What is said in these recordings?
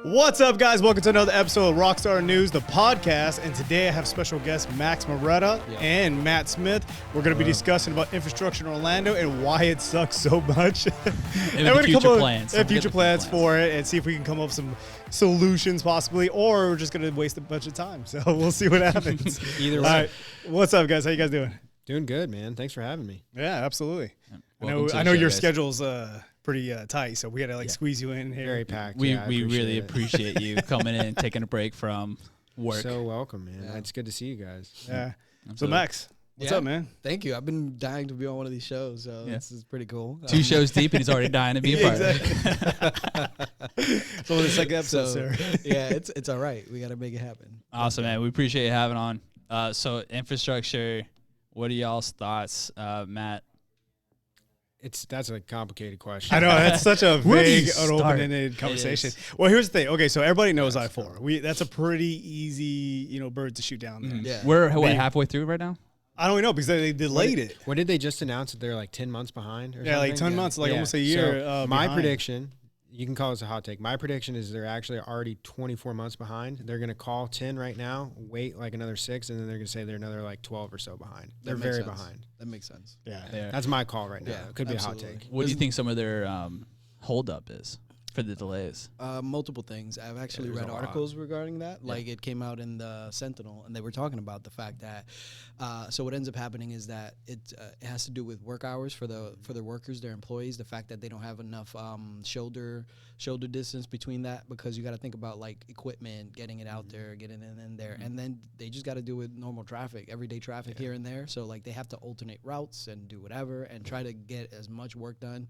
What's up, guys? Welcome to another episode of Rockstar News, the podcast. And today I have special guests Moretta and Matt Smith. We're going to be discussing about infrastructure in Orlando and why it sucks so much. And we're going to come up future plans for it and see if we can come up with some solutions possibly, or we're just going to waste a bunch of time. So we'll see what happens. Either way. All right. What's up, guys? How you guys doing? Doing good, man. Thanks for having me. Yeah, absolutely. I Welcome know your guys. schedule's pretty tight, so we had to squeeze you in here. Very packed. We I really it. appreciate you coming in and taking a break from work. So welcome, man. It's good to see you guys. Yeah. So Absolutely. Max, what's up, man? Thank you. I've been dying to be on one of these shows, so this is pretty cool. 2 shows deep and he's already dying to be a part of it. So the second episode, sir. Yeah, it's all right. We got to make it happen. Awesome, man. We appreciate you having on. So infrastructure, what are y'all's thoughts, Matt? That's a complicated question. I know that's such a Where do you vague, start? open-ended conversation. Well, here's the thing. Okay, so everybody knows I-4. That's a pretty easy, bird to shoot down there. Yeah. We're halfway through right now? I don't even know because they delayed it. What did they just announce that they're like 10 months behind? Or Yeah, like something? 10 months, like almost a year. So my behind. prediction, you can call this a hot take. My prediction is they're actually already 24 months behind. They're going to call 10 right now, wait like another 6, and then they're going to say they're another like 12 or so behind. They're That makes very sense. behind. That makes sense. Yeah. That's my call right now. Yeah, it could be a hot absolutely. take. What do you think some of their holdup is for the delays? Multiple things. I've actually there's read a lot. articles regarding that. Like it came out in the Sentinel, and they were talking about the fact that. So what ends up happening is that it has to do with work hours for their workers, their employees. The fact that they don't have enough shoulder distance between that, because you got to think about like equipment, getting it out there, getting it in there, and then they just got to do with normal traffic, everyday traffic here and there. So like they have to alternate routes and do whatever and try to get as much work done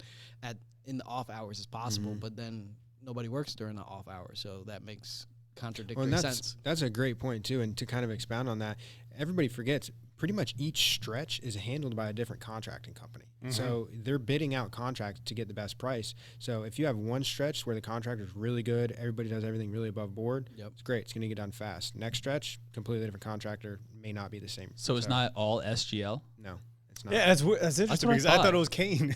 in the off hours as possible. But then nobody works during the off hours, so that makes contradictory sense. That's a great point too, and to kind of expound on that, everybody forgets pretty much each stretch is handled by a different contracting company. So they're bidding out contracts to get the best price. So if you have one stretch where the contractor is really good, everybody does everything really above board, it's great. It's going to get done fast. Next stretch, completely different contractor, may not be the same. So it's not all SGL? No, it's not. Yeah, that's interesting what I because I thought thought. it was Kane.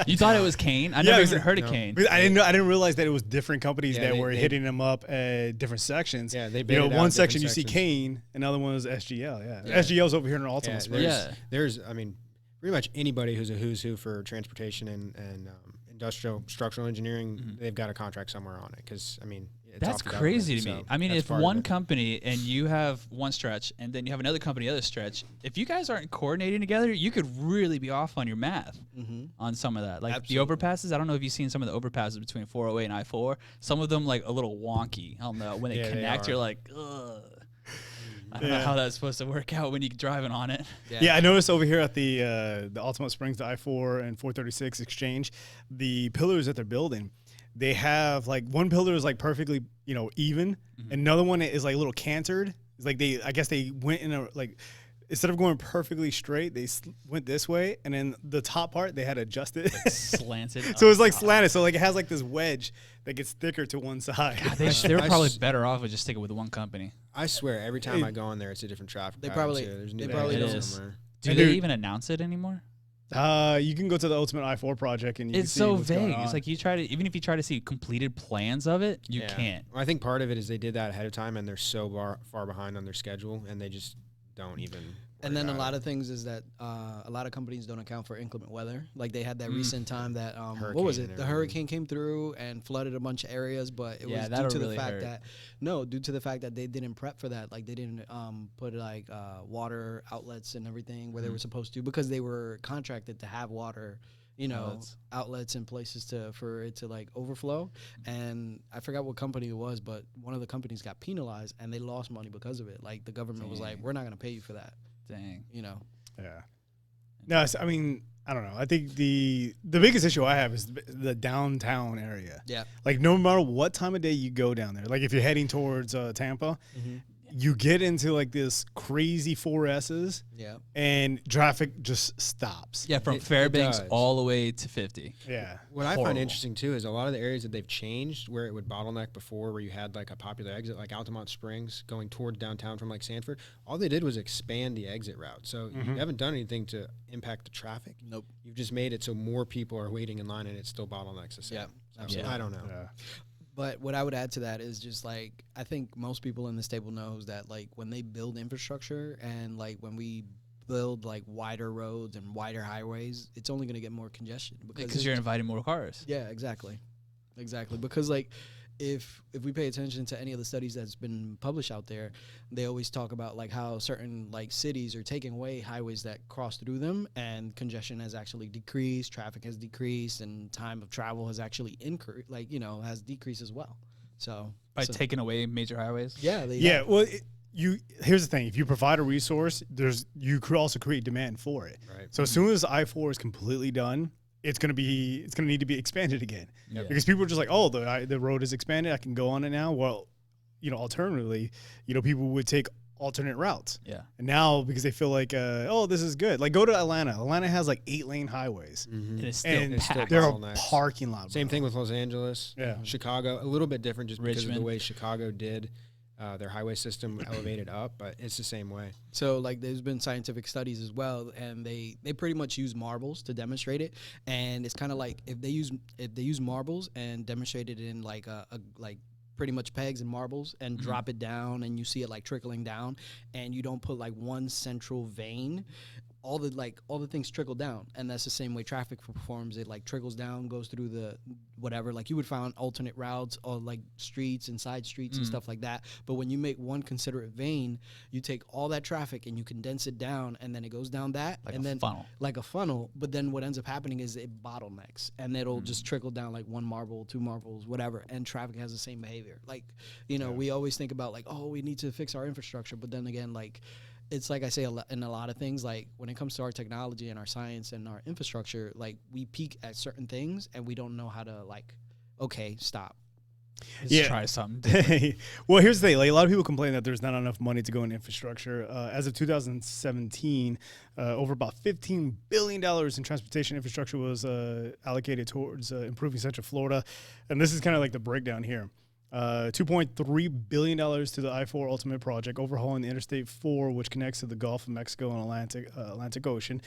You thought it was Kane? I never even heard of Kane. Because I didn't realize that it was different companies Yeah, that were they- hitting them up at different sections. Yeah, they bid it out one in section you different see sections. Kane, another one is SGL. Yeah, SGL's over here in Altamont Yeah, Springs. there's, I mean, pretty much anybody who's a who's who for transportation and industrial structural engineering, they've got a contract somewhere on it. Because I mean, it's That's off the crazy to government, me. so I mean, that's if part of one it. company and you have one stretch and then you have another company other stretch, if you guys aren't coordinating together, you could really be off on your math on some of that. Like Absolutely. the overpasses, I don't know if you've seen some of the overpasses between 408 and I-4. Some of them like a little wonky. I don't know. When they Yeah, they connect, are. you're like, ugh. I don't know how that's supposed to work out when you're driving on it. Yeah, I noticed over here at the Altamont Springs, the I-4 and 436 exchange, the pillars that they're building, they have like one pillar is like perfectly, even. Another one is like a little cantered. It's like I guess they went in a like, instead of going perfectly straight, they went this way, and then the top part they had adjusted. Slanted. So it's like slanted. So like it has like this wedge that gets thicker to one side. They're I probably s- better off with just sticking with one company. I swear, every time I go in there, it's a different traffic. They pattern, probably- too. There's they new probably exits don't. somewhere. Do And they dude- even announce it anymore? You can go to the Ultimate I-4 project and you It's can see so what's going vague. It's on. like even if you try to see completed plans of it, you Yeah. can't. Well, I think part of it is they did that ahead of time, and they're so far behind on their schedule, and they just don't even. And then a lot of things is that a lot of companies don't account for inclement weather. Like they had that recent time that what was Hurricane it? and The everything. hurricane came through and flooded a bunch of areas, but it Yeah, was due that'll to really the fact hurt. due to the fact that they didn't prep for that. Like they didn't put like water outlets and everything where they were supposed to, because they were contracted to have water, outlets and places for it to like overflow. And I forgot what company it was, but one of the companies got penalized and they lost money because of it. Like the government was like, Dang. we're not going to pay you for that. Dang. Yeah. No, I mean, I don't know. I think the biggest issue I have is the downtown area. Yeah. Like no matter what time of day you go down there, like if you're heading towards Tampa, you get into like this crazy 4S's Yeah. and traffic just stops. Yeah, from It Fairbanks does. all the way to 50. Yeah. What I Horrible. find interesting too is a lot of the areas that they've changed where it would bottleneck before, where you had like a popular exit like Altamont Springs going toward downtown from like Sanford. All they did was expand the exit route. So you haven't done anything to impact the traffic. Nope. You've just made it so more people are waiting in line and it still bottlenecks the same. Yeah, So absolutely. I don't know. Yeah. But what I would add to that is just like I think most people in this table knows that like when they build infrastructure and like when we build like wider roads and wider highways, it's only going to get more congestion Because you're inviting more cars. Yeah, exactly. Because like if we pay attention to any of the studies that's been published out there, they always talk about like how certain like cities are taking away highways that cross through them, and congestion has actually decreased, traffic has decreased, and time of travel has actually increased, like has decreased as well. So By taking away major highways. yeah, Well, here's the thing: if you provide a resource, you could also create demand for it. Right. So as soon as I-4 is completely done, it's gonna need to be expanded again, because people are just like, oh, the road is expanded, I can go on it now. Well, alternatively, people would take alternate routes. Yeah. And now because they feel like, oh, this is good. Like go to Atlanta. Atlanta has like 8-lane highways. And it's still And packed. there are bottlenecks. parking lots. Same thing with Los Angeles. Yeah. Chicago, a little bit different just because of the Richmond. way Chicago did their highway system elevated up, but it's the same way. So like there's been scientific studies as well, and they pretty much use marbles to demonstrate it. And it's kind of like if they use marbles and demonstrate it in like a like pretty much pegs and marbles and drop it down, and you see it like trickling down, and you don't put like one central vein, all the things trickle down. And that's the same way traffic performs. It like trickles down, goes through the whatever, like you would find alternate routes or like streets and side streets and stuff like that. But when you make one considerate vein, you take all that traffic and you condense it down, and then it goes down that Like and a then funnel. like a funnel. But then what ends up happening is it bottlenecks, and it'll just trickle down like one marble, two marbles, whatever, and traffic has the same behavior. Like we always think about like, oh, we need to fix our infrastructure, but then again, like it's like I say in a lot of things, like when it comes to our technology and our science and our infrastructure, like we peak at certain things and we don't know how to like, okay, stop. Let's try something. Well, here's the thing. Like a lot of people complain that there's not enough money to go in infrastructure. As of 2017, over about $15 billion in transportation infrastructure was allocated towards improving Central Florida. And this is kind of like the breakdown here. $2.3 billion to the I-4 Ultimate Project, overhauling the Interstate 4, which connects to the Gulf of Mexico and Atlantic Ocean.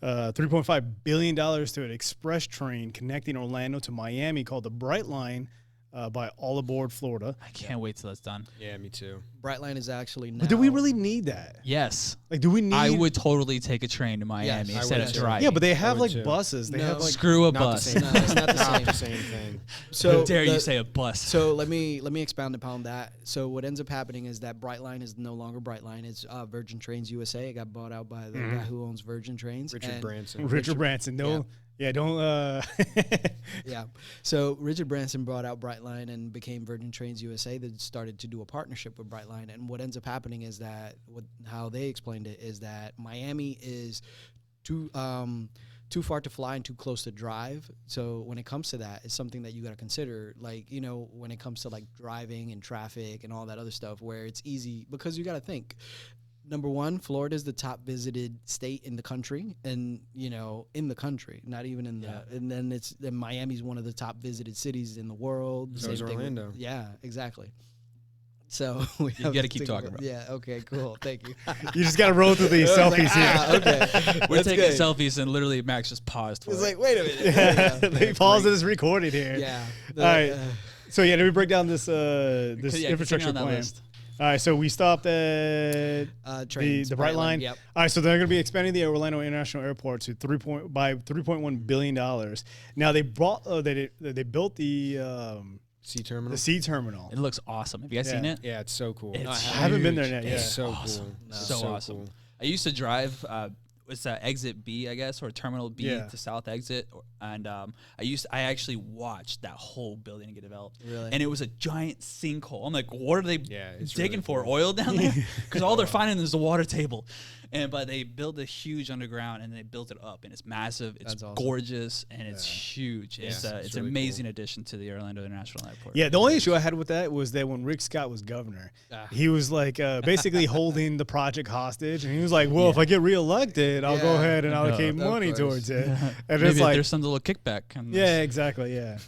$3.5 billion to an express train connecting Orlando to Miami called the Bright Line by All Aboard Florida. I can't wait till it's done. Yeah, me too. Brightline is actually now. But do we really need that? Yes. Like, do we need? I would totally take a train to Miami Yes, instead would of too. driving. Yeah, but they have would like too. buses. They No. have like. Screw a Not the bus. same. No, it's not the Not same. the same thing. So How dare you the- say a bus? So let me expound upon that. So what ends up happening is that Brightline is no longer Brightline. It's Virgin Trains USA. It got bought out by the guy who owns Virgin Trains. Richard and- Branson. Richard Branson. No. Yeah, don't. Yeah. So Richard Branson brought out Brightline and became Virgin Trains USA. That started to do a partnership with Brightline. And what ends up happening is that how they explained it is that Miami is too far to fly and too close to drive. So when it comes to that, it's something that you got to consider. Like, when it comes to like driving and traffic and all that other stuff, where it's easy because you got to think. Number one, Florida is the top visited state in the country, and in the country, not even in the. And then Miami's one of the top visited cities in the world. So is Same thing with- Orlando. Yeah, exactly. So You gotta keep talking, bro. Yeah. Okay. Cool. Thank you. You just got to roll through these selfies here. Okay. We're That's taking good. selfies, and literally Max just paused for It's it. like, wait a minute. They pause this recording here. Yeah. All right. So yeah, let me break down this this Yeah, infrastructure continue on that plan. list. All right, so we stopped at Trains, the Bright Line. Yep. All right, so they're going to be expanding the Orlando International Airport to $3.1 billion. Now they brought they built the Sea terminal. sea terminal. It looks awesome. Have you guys seen Yeah. it? Yeah, it's so cool. It's I haven't been there yet. huge. Yeah. It's so awesome. cool. No. It's So awesome. cool. I used to drive. It's exit B, I guess, or terminal B Yeah. to south exit, and I actually watched that whole building get developed. Really? And it was a giant sinkhole. I'm like, what are they Yeah, it's digging really for? cool. Oil down there? Because all they're finding is the water table. But they built a huge underground, and they built it up, and it's massive. It's That's awesome. gorgeous, and it's huge. It's it's an really amazing addition to the Orlando International Airport. Yeah, the only issue I had with that was that when Rick Scott was governor, he was like basically holding the project hostage, and he was like, "Well, if I get reelected, I'll go Yeah. ahead and allocate Of money course. towards it." And Maybe it's like, there's some little kickback. on this. yeah, exactly, yeah.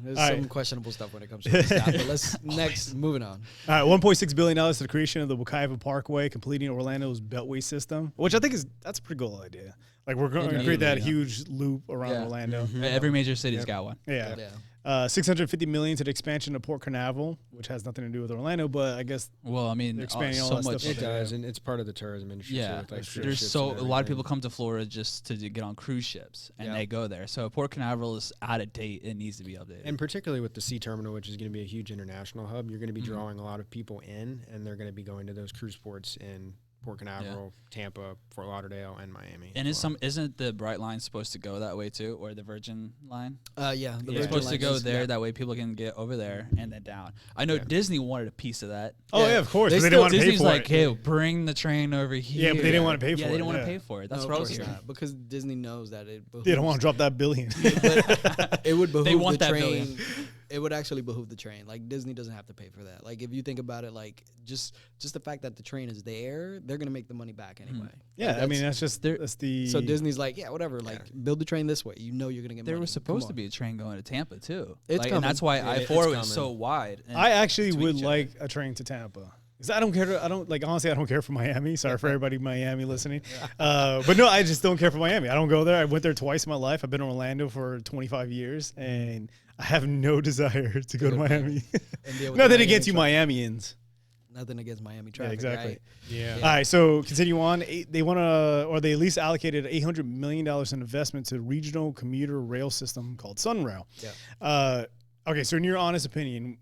There's All some right. questionable stuff when it comes to this stuff. But let's moving on. All right, $1.6 billion to the creation of the Wekiva Parkway, completing Orlando's Beltway system, which I think that's a pretty cool idea. Like we're going to create that huge loop around Yeah. Orlando. Every major city's got one. Yeah. Yeah. $650 million to the expansion of Port Canaveral, which has nothing to do with Orlando, but I guess Well, I mean, they're expanding all so that much. stuff It does, and it's part of the tourism industry. Yeah, too, with, like, cruise there's ships so and a lot of everything. people come to Florida just to get on cruise ships, and Yeah. they go there. So Port Canaveral is out of date; it needs to be updated. And particularly with the sea terminal, which is going to be a huge international hub, you're going to be Mhm. drawing a lot of people in, and they're going to be going to those cruise ports in Port Canaveral, Tampa, Fort Lauderdale, and Miami. And as well. isn't the Bright line supposed to go that way too, or the Virgin line? Yeah, the It's Virgin supposed to line go is- there. yeah. That way, people can get over there and then down. I know Yeah. Disney wanted a piece of that. Oh Yeah. yeah, of course. They But they still- didn't want to pay Disney's for like, it. hey, bring the train over here. Yeah, but they didn't want to pay for it. Yeah, they didn't want to pay for it. That's No, what I of was course hearing. not, because Disney knows that it. They don't want to drop that billion. But it would behoove want the that train. It would actually behoove the train. Like Disney doesn't have to pay for that. Like if you think about it, like just the fact that the train is there, they're gonna make the money back anyway. Yeah, Like, I mean that's just There- that's the so Disney's like, yeah, whatever. Like build the train this way. You know you're gonna get. There money. was Come supposed to on. be a train going to Tampa too. It's and coming. that's why Yeah, I-4 it's was so coming. wide. and I actually between would each other. like a train to Tampa. 'Cause I don't care. I don't like honestly. I don't care for Miami. Sorry for everybody in Miami listening. But no, I just don't care for Miami. I don't go there. I went there twice in my life. I've been in Orlando for 25 years, and I have no desire to go to Miami. And deal with Nothing the against you, Miami Miamians. Nothing against Miami Yeah, traffic. exactly. Right? Yeah. All right, so continue on. They want to, or they at least allocated $800 million in investment to the regional commuter rail system called SunRail. Yeah. Okay, so in your honest opinion,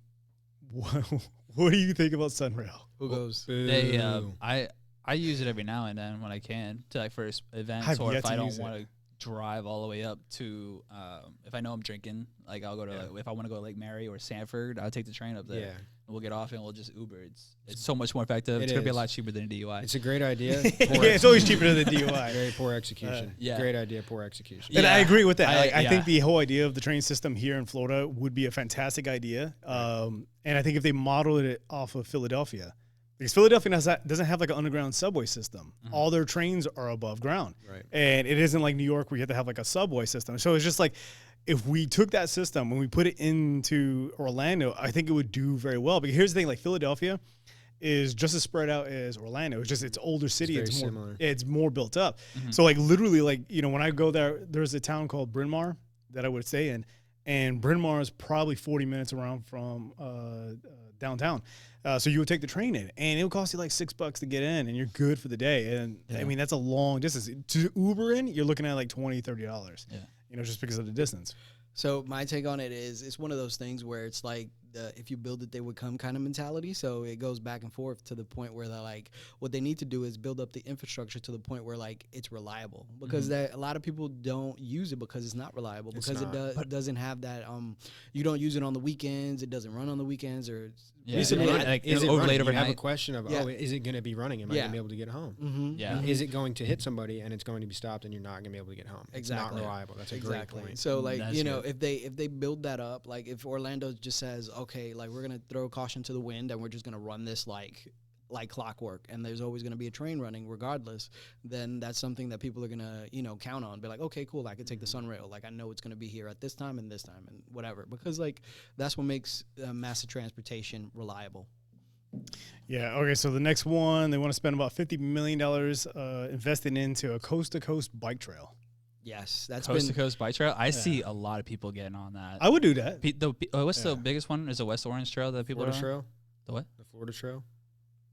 what do you think about SunRail? Who goes? They, Boo. I use it every now and then when I can to like for events, I've or yet if to I don't use it. want to drive all the way up to, if I know I'm drinking, like I'll go to, if I want to go to Lake Mary or Sanford, I'll take the train up there. Yeah. And we'll get off and we'll just Uber. It's so much more effective. It It's gonna be a is. lot cheaper than a DUI. It's a great idea. Yeah, it's always cheaper than the DUI. Very poor execution. Yeah. Great idea, poor execution. And I Yeah. agree with that. I- I think yeah. the whole idea of the train system here in Florida would be a fantastic idea. And I think if they modeled it off of Philadelphia, because Philadelphia doesn't have like an underground subway system. All their trains are above ground. Right. And it isn't like New York where you have to have like a subway system. So it's just like, if we took that system and we put it into Orlando, I think it would do very well. But here's the thing, like Philadelphia is just as spread out as Orlando. It's just, it's older city. very It's more, similar. it's more built up. So like literally like, when I go there, there's a town called Bryn Mawr that I would stay in. And Bryn Mawr is probably 40 minutes around from downtown. So you would take the train in and it would cost you like $6 to get in and you're good for the day. And I mean, that's a long distance. To Uber in, you're looking at like $20, $30. Yeah. Just because of the distance. So my take on it is it's one of those things where it's like if you build it, they would come kind of mentality. So it goes back and forth to the point where they're like, what they need to do is build up the infrastructure to the point where like it's reliable because a lot of people don't use it because it's not reliable because it doesn't have that. You don't use it on the weekends. It doesn't run on the weekends or. Yeah. Recently, Like, Is it overlaid running? You have a overnight. question of, Yeah. is it going to be running? Am I Yeah. going to be able to get home? Mm-hmm. Yeah. Is it going to hit somebody and it's going to be stopped and you're not going to be able to get home? It's Exactly. not reliable. That's a great point. So like That's good. if they build that up, like if Orlando just says, okay, like we're gonna throw caution to the wind and we're just gonna run this like clockwork, and there's always gonna be a train running regardless, then that's something that people are gonna count on. Be like, okay, cool, I could take the SunRail. Like I know it's gonna be here at this time and whatever, because like that's what makes massive transportation reliable. Yeah. Okay. So the next one, they want to spend about $50 million investing into a coast-to-coast bike trail. Yes, that's Coast to been coast bike trail. I see a lot of people getting on that. I would do that. What's the biggest one? Is the West Orange Trail that people Florida are on? Trail? The what? The Florida Trail?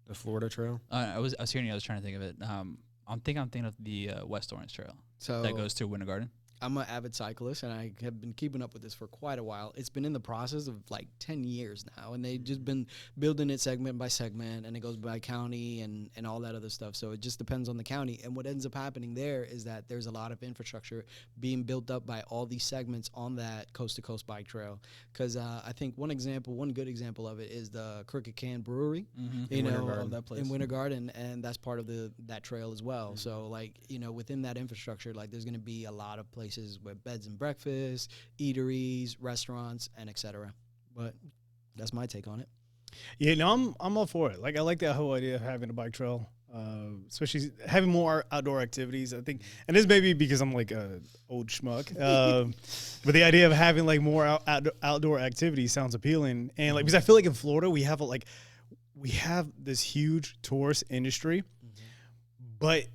The Florida Trail? I was hearing you. I was trying to think of it. I'm thinking of the West Orange Trail so that goes to Winter Garden. I'm an avid cyclist, and I have been keeping up with this for quite a while. It's been in the process of like 10 years now, and they've just been building it segment by segment, and it goes by county and all that other stuff. So it just depends on the county. And what ends up happening there is that there's a lot of infrastructure being built up by all these segments on that coast-to-coast bike trail. Because I think one good example of it is the Crooked Can Brewery, In Winter Garden. that place. in Winter Garden, and that's part of that trail as well. So like within that infrastructure, like there's going to be a lot of places with beds and breakfast, eateries, restaurants, and etc. But that's my take on it. Yeah. No, I'm all for it. Like I like that whole idea of having a bike trail, especially having more outdoor activities. I think, and this may be because I'm like a old schmuck, but the idea of having like more outdoor activities sounds appealing. And like because I feel like in Florida we have this huge tourist industry, but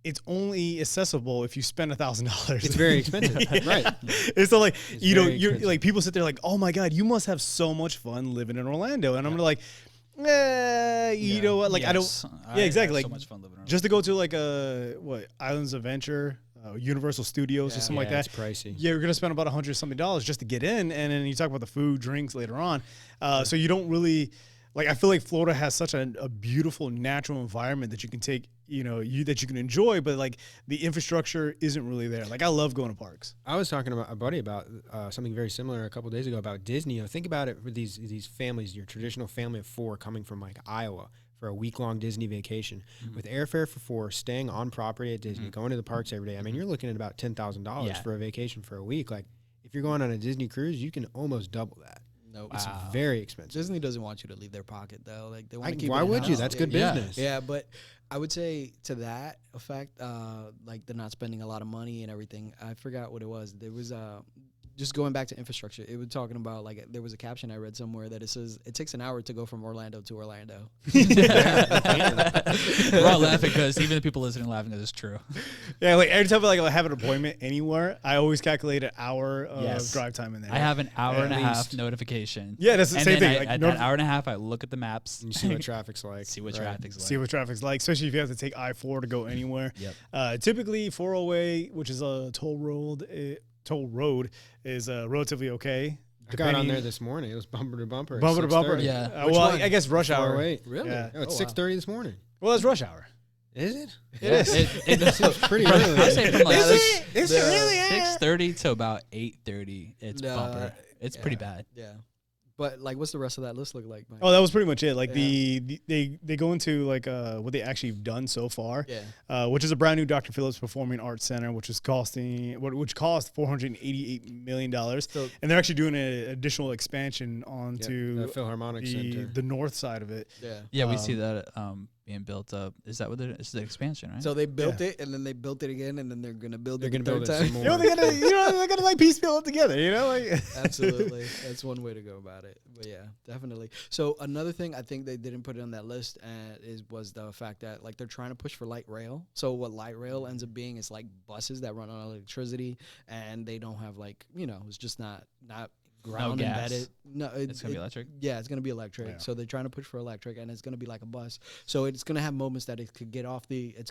it's only accessible if you spend $1,000. It's very expensive, right? It's so like It's you know very you're expensive. like people sit there like, oh my god, you must have so much fun living in Orlando, and I'm like, you know what? Like I don't. Yes. Yeah, exactly. have Like so much fun living around. just to go to like Islands of Adventure, Universal Studios or something like that. It's pricey. Yeah, you're gonna spend about $100 something just to get in, and then you talk about the food, drinks later on. So you don't really like. I feel like Florida has such a beautiful natural environment that you can take, that you can enjoy, but like the infrastructure isn't really there. Like I love going to parks. I was talking about a buddy about something very similar a couple days ago about Disney. Think about it for these families, your traditional family of 4 coming from like Iowa for a week-long Disney vacation with airfare for 4, staying on property at Disney, going to the parks every day. I mean, you're looking at about $10,000 for a vacation for a week. Like if you're going on a Disney cruise, you can almost double that. Nope. It's very expensive. Disney doesn't want you to leave their pocket though. Like they want to keep. Why it would you? in-house. That's good Yeah. business. Yeah, but I would say to that effect, like they're not spending a lot of money and everything. I forgot what it was. There was just going back to infrastructure. It was talking about like there was a caption I read somewhere that it says it takes an hour to go from Orlando to Orlando. We're all laughing because even the people listening are laughing because it's true. Yeah, like every time I have an appointment anywhere, I always calculate an hour of Yes. drive time in there. I have an hour and a half least. notification. Yeah, that's the And same then thing. At Like, that hour and a half, I look at the maps, And you see what traffic's like. see what right? traffic's like. see what traffic's like, especially if you have to take I-4 to go anywhere. Yep. Typically, 408, which is a toll road, is relatively okay. I got on depending- there this morning. It was bumper to bumper. at bumper to bumper. 6:30. Yeah. Well, one? I guess rush hour. 408. Really? Yeah. Oh, it's wow. 6:30 this morning. Well, that's rush hour. Is it? It is. It's pretty I early. say from like Is it really? 6:30 to about 8:30. It's Nah, bumper. It's pretty bad. Yeah, but like, what's the rest of that list look like, Mike? Oh, that was pretty much it. Like Yeah. they go into like what they actually have done so far, Yeah. which is a brand new Dr. Phillips Performing Arts Center, which cost $488 million, So- and they're actually doing an additional expansion onto the Philharmonic Center. the north side of it. Yeah. Yeah, we see that being built up. Is that what it's the expansion, right? So they built it, and then they built it again, and then they're gonna build They're it. gonna the build third it some time. more. They're gonna like piecemeal it together, like. Absolutely, that's one way to go about it. But yeah, definitely. So another thing I think they didn't put it on that list was the fact that like they're trying to push for light rail. So what light rail ends up being is like buses that run on electricity, and they don't have like it's just not ground gas. embedded. No, It's gonna be electric. Yeah, it's gonna be electric. Yeah. So they're trying to push for electric, and it's gonna be like a bus. So it's gonna have moments that it could get off its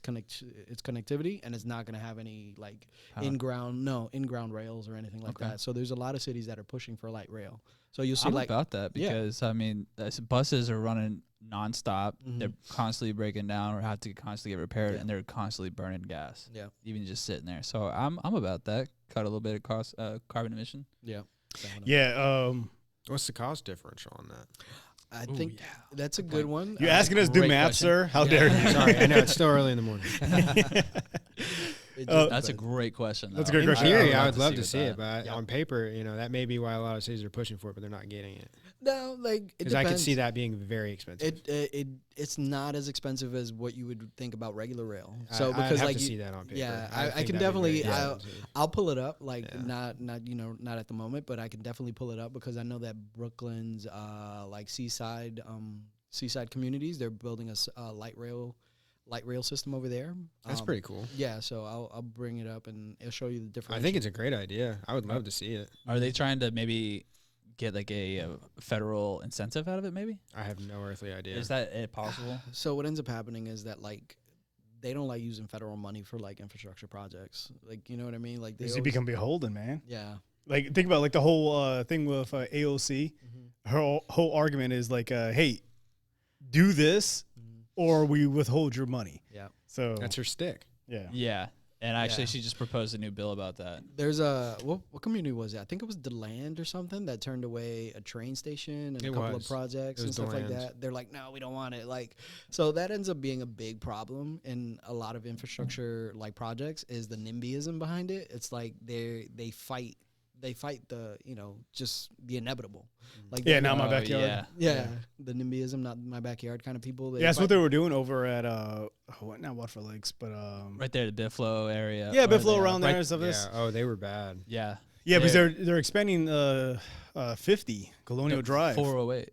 connectivity, and it's not gonna have any like Power. in-ground rails or anything like Okay. that. So there's a lot of cities that are pushing for light rail. So you'll see I'm like about that Yeah. because I mean, buses are running nonstop. Mhm. They're constantly breaking down or have to constantly get repaired, Yeah. and they're constantly burning gas. yeah, Even just sitting there. So I'm about that. Cut a little bit of carbon emission. yeah, definitely. Yeah. What's the cost differential on that? I think that's a good one. You're asking us to do Great math, question. sir? How Yeah. dare you? Sorry, I know it's still early in the morning. It Oh, just That's a depends. great question. That's a though. great In question. theory, I I would would love to with see that. it, but on paper, that may be why a lot of cities are pushing for it, but they're not getting it. No, like it Because I could depends. see that being very expensive. It's not as expensive as what you would think about regular rail. I- So I'd because have like to you- see that on paper. yeah, I I think can that'd be very definitely expensive. I'll pull it up like Yeah. not at the moment, but I can definitely pull it up because I know that Brooklyn's like seaside communities, they're building a light rail system over there. That's pretty cool. Yeah, so I'll bring it up and it'll show you the difference. I think it's a great idea. I would love to see it. Are they trying to maybe get like a federal incentive out of it? Maybe I have no earthly idea. is that possible? So what ends up happening is that like they don't like using federal money for like infrastructure projects. Like you know what I mean? Like they Does he always- become beholden, man? yeah. Like think about like the whole thing with AOC. Her whole argument is like, hey, do this or we withhold your money. Yeah. So That's her stick. yeah. Yeah, and actually, Yeah. she just proposed a new bill about that. There's what community was it? I think it was DeLand or something that turned away a train station and It a couple was. of projects It and was stuff like DeLand's. that. They're like, no, we don't want it. Like, so that ends up being a big problem in a lot of infrastructure like projects is the NIMBYism behind it. It's like they fight the just the inevitable. Like Yeah, they- not my Oh, backyard. Yeah. the NIMBYism, not my backyard kind of people. Yeah, that's what fight- they were doing over at not Waterford Lakes, but Right there, the Bifflo area. yeah, or Buffalo the, around there right- and stuff. Yeah. Oh, they were bad. Yeah, Yeah, because They're- they're expanding 50 Colonial Drive. 408.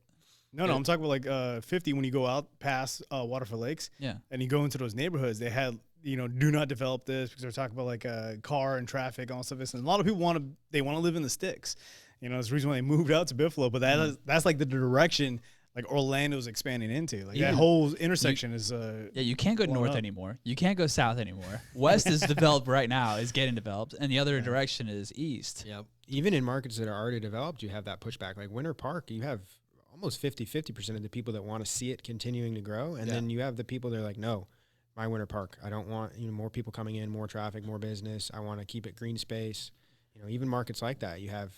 No, I'm talking about like 50 when you go out past Waterford Lakes Yeah. and you go into those neighborhoods. They had do not develop this because they're talking about like car and traffic and all stuff. And a lot of people want to live in the sticks. It's the reason why they moved out to Buffalo. But that's like the direction like Orlando's expanding into. Like that whole intersection is. You can't go north anymore. You can't go south anymore. West is developed right now. Is getting developed, and the other direction is east. Yep. Even in markets that are already developed, you have that pushback. Like Winter Park, you have almost 50% of the people that want to see it continuing to grow, and then you have the people that are like, no, my Winter Park, I don't want more people coming in, more traffic, more business. I want to keep it green space. Even markets like that, you have.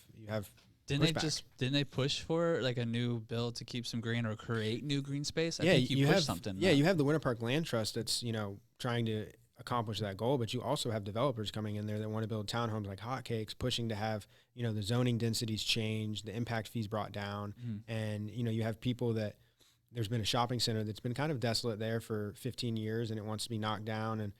Didn't they push for like a new bill to keep some green or create new green space? I think you pushed something. Yeah, you have the Winter Park Land Trust that's trying to accomplish that goal, but you also have developers coming in there that want to build townhomes like hotcakes, pushing to have the zoning densities change, the impact fees brought down, and you have people that there's been a shopping center that's been kind of desolate there for 15 years, and it wants to be knocked down, and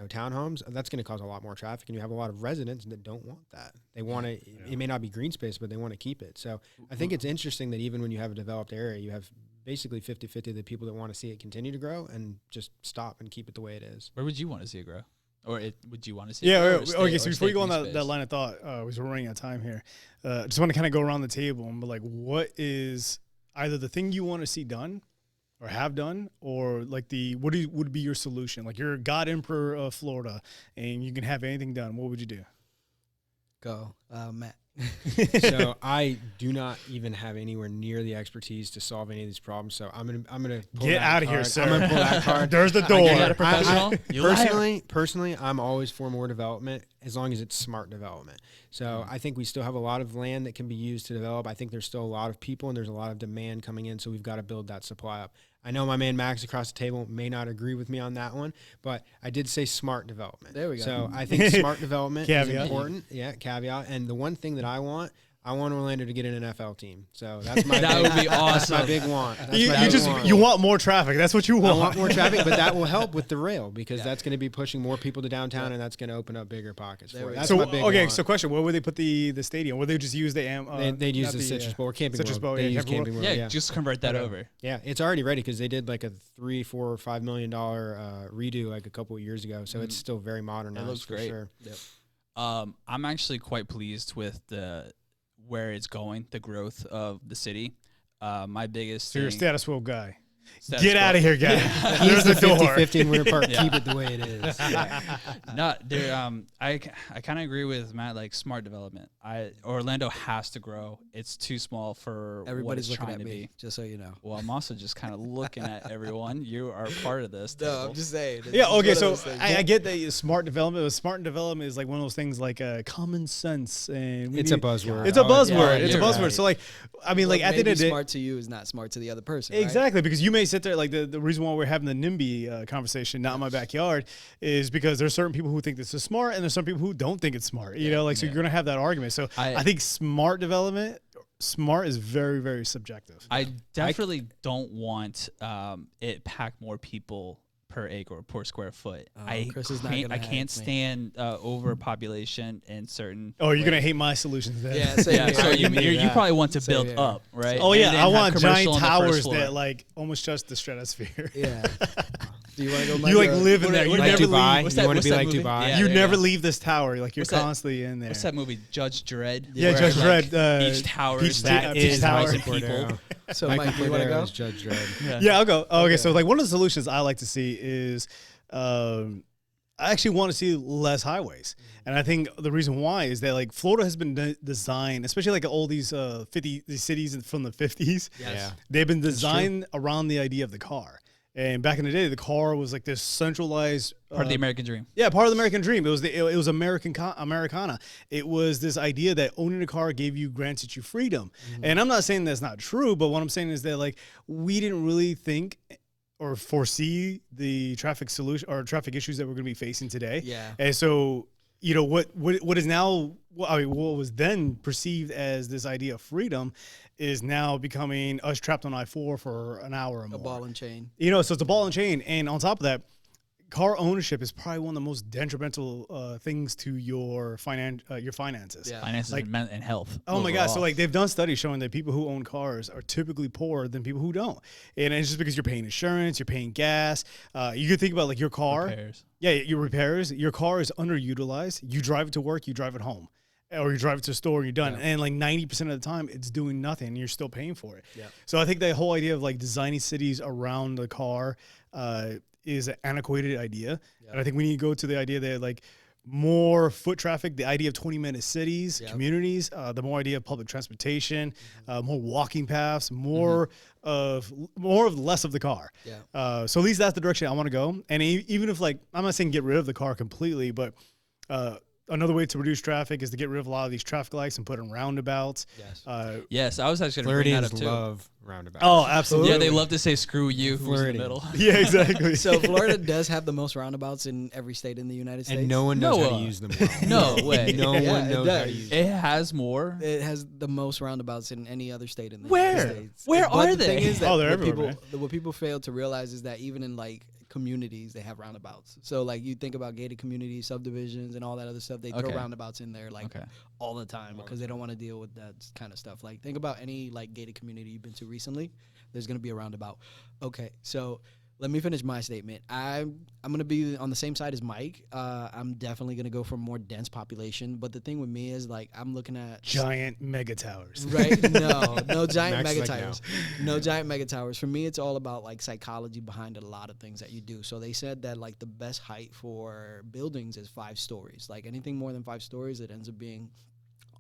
townhomes, that's going to cause a lot more traffic, and you have a lot of residents that don't want that. They want to, it may not be green space, but they want to keep it. So I think it's interesting that even when you have a developed area, you have basically 50-50 of the people that want to see it continue to grow and just stop and keep it the way it is. Where would you want to see it grow? Or would you want to see it grow? Okay, so before you go on that line of thought, because we're running out of time here, just want to kind of go around the table and be like, what is either the thing you want to see done or have done, or like would be your solution? Like you're God Emperor of Florida and you can have anything done. What would you do? Go, Matt. So I do not even have anywhere near the expertise to solve any of these problems. So I'm gonna get out of here, sir. I'm gonna pull that card. There's the door. You're not a professional. Personally, I'm always for more development as long as it's smart development. So I think we still have a lot of land that can be used to develop. I think there's still a lot of people and there's a lot of demand coming in. So we've got to build that supply up. I know my man Max across the table may not agree with me on that one, but I did say smart development. There we go. So I think smart development is important. Yeah, caveat. And the one thing that I want Orlando to get an NFL team. So that's my that would be awesome. That's my big want. You want more traffic. That's what you want. I want more traffic, but that will help with the rail because that's going to be pushing more people to downtown, and that's going to open up bigger pockets for it. That's my big want. So question: where would they put the stadium? Would they just use the they'd use the Citrus Bowl or Camping World. They use Camping World. Yeah, just convert that over. Yeah, it's already ready because they did like a $3, $4, or $5 million redo like a couple of years ago. So it's still very modernized. It looks great. Sure. Yep. I'm actually quite pleased with where it's going, the growth of the city. My biggest So you're a status quo guy. Status Get quo. out of here, guy. Yeah. There's the door. 50-50 in Winter Park. Keep it the way it is. I kind of agree with Matt. Like smart development. Orlando has to grow. It's too small for Everybody's what it's looking trying at to me, be. just so you know. Well, I'm also just kind of looking at everyone. You are part of this. No, table. I'm just saying. Yeah, okay, so I get that smart development. Smart development is like one of those things like common sense. And it's a buzzword. It's a buzzword. Yeah, it's a buzzword. Right. So like, I mean, like at the end of the day, smart to you is not smart to the other person. Exactly, because you may sit there like the reason why we're having the NIMBY conversation, not in my backyard, is because there's certain people who think this is smart and there's some people who don't think it's smart. You know, like so you're gonna have that argument. So I think smart development. Smart is very, very subjective. I definitely don't want it pack more people per acre or per square foot. I can't stand overpopulation in certain. Oh, you're gonna hate my solutions then. Yeah, so you probably want to build up, right? Oh yeah, I want commercial giant on the first towers floor. that like almost touch the stratosphere. Yeah. Do you want to go? You like live in there. You Like never Dubai. leave. You want to be like movie? Dubai. Yeah, You there never go. leave this tower. Like you're What's that? constantly in there. What's that movie, Judge Dredd? Yeah, where, Judge like, Dredd. Each tower Peach is Tower. Peach Tower. Tower people. So, Mike, you want to go? Judge Dredd. Yeah, I'll go. Okay, so like one of the solutions I like to see is I actually want to see less highways. And I think the reason why is that like Florida has been designed, especially like all these these cities from the 50s. Yeah. They've been designed around the idea of the car. And back in the day, the car was like this centralized Part of the American dream. Yeah, part of the American dream. It was Americana. It was this idea that owning a car granted you freedom. And I'm not saying that's not true, but what I'm saying is that like we didn't really think or foresee the traffic solution or traffic issues that we're going to be facing today. Yeah. And so, you know, what is now, what was then perceived as this idea of freedom is now becoming us trapped on I-4 for an hour or more. A ball and chain. You know, so it's a ball and chain. And on top of that, car ownership is probably one of the most detrimental things to your finances. Yeah. Finances and health. Oh my God. So like they've done studies showing that people who own cars are typically poorer than people who don't. And it's just because you're paying insurance, you're paying gas. You could think about like your car. Repairs. Yeah, your repairs. Your car is underutilized. You drive it to work, you drive it home. Or you drive it to a store and you're done. Yeah. And like 90% of the time it's doing nothing and you're still paying for it. Yeah. So I think the whole idea of like designing cities around the car is an antiquated idea. Yeah. And I think we need to go to the idea that like more foot traffic, the idea of 20-minute cities, communities, the more idea of public transportation, more walking paths, more of less of the car. Yeah. So at least that's the direction I want to go. And even if like, I'm not saying get rid of the car completely, but another way to reduce traffic is to get rid of a lot of these traffic lights and put in roundabouts. Yes. Yes, I was actually going to bring that up too. Love roundabouts. Oh, absolutely. Yeah, they love to say "screw you" who's in the middle. Yeah, exactly. So Florida does have the most roundabouts in every state in the United States, and no one knows how to use them well. No way. No one knows how to use them. It has more. It has the most roundabouts in any other state in the Where? United States. Where are the they? Thing is that they're everywhere. What people fail to realize is that even in like communities, they have roundabouts. So like you think about gated communities, subdivisions, and all that other stuff, they throw roundabouts in there like all the time because they don't want to deal with that kind of stuff. Like think about any like gated community you've been to recently. There's going to be a roundabout. Okay, so let me finish my statement. I'm going to be on the same side as Mike. I'm definitely going to go for more dense population. But the thing with me is like I'm looking at giant mega towers. Right? No giant mega towers. No giant mega towers. For me, it's all about like psychology behind a lot of things that you do. So they said that like the best height for buildings is 5 stories. Like anything more than 5 stories, it ends up being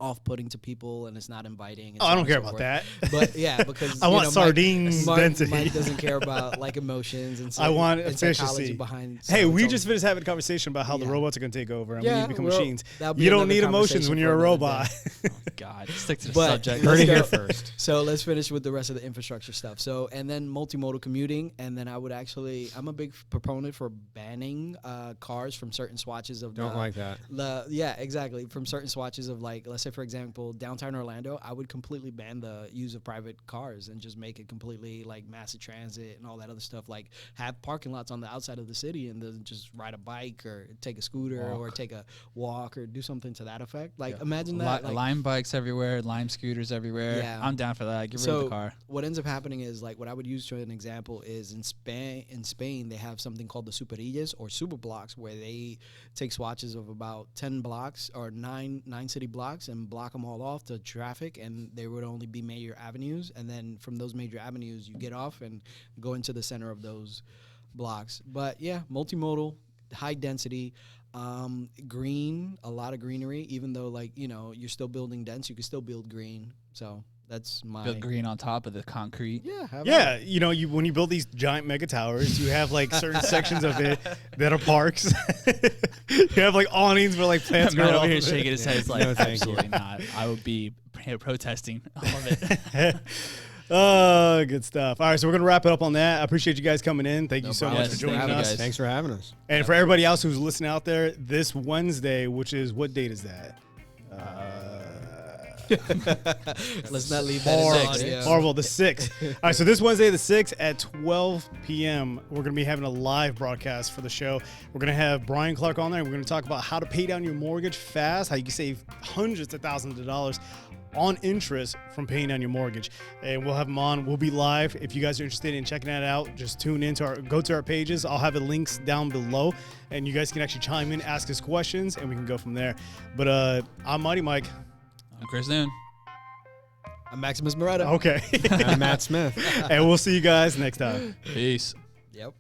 off-putting to people and it's not inviting. I don't care about that. But yeah, because I want sardines density. Mike doesn't care about like emotions and stuff. I want efficiency behind. Hey, we just finished having a conversation about how the robots are going to take over and we need to become machines. You don't need emotions when you're a robot. Oh God, stick to the subject. Heard it here first. So let's finish with the rest of the infrastructure stuff. So and then multimodal commuting, and then I'm a big proponent for banning cars from certain swatches of. Don't like that. Yeah, exactly. From certain swatches of like, let's say for example, downtown Orlando, I would completely ban the use of private cars and just make it completely like massive transit and all that other stuff. Like have parking lots on the outside of the city and then just ride a bike or take a scooter or take a walk or do something to that effect. Like imagine that. Like, Lime bikes everywhere, Lime scooters everywhere. Yeah. I'm down for that. Get rid of the car. What ends up happening is like what I would use for an example is in Spain they have something called the superillas or super blocks where they take swatches of about 10 blocks or nine city blocks and block them all off to traffic, and there would only be major avenues, and then from those major avenues you get off and go into the center of those blocks. But yeah, multimodal, high density, green, a lot of greenery, even though like you're still building dense, you can still build green. So that's my build green on top of the concrete. Yeah, when you build these giant mega towers, you have like certain sections of it that are parks. You have like awnings where like plants grow over here shaking his head. It's like absolutely not. I would be protesting all of it. Oh, good stuff. All right, so we're gonna wrap it up on that. I appreciate you guys coming in. Thank you so much for joining us. Thanks for having us. And for everybody else who's listening out there, this Wednesday, which is what date is that? Let's not leave that in the audio. Horrible, the 6th. All right, so this Wednesday, the 6th at 12 p.m., we're going to be having a live broadcast for the show. We're going to have Brian Clark on there, and we're going to talk about how to pay down your mortgage fast, how you can save hundreds of thousands of dollars on interest from paying down your mortgage. And we'll have him on. We'll be live. If you guys are interested in checking that out, just go to our pages. I'll have the links down below, and you guys can actually chime in, ask us questions, and we can go from there. But I'm Mighty Mike. I'm Chris Noon. I'm Maximus Moretta. Okay. I'm Matt Smith. And we'll see you guys next time. Peace. Yep.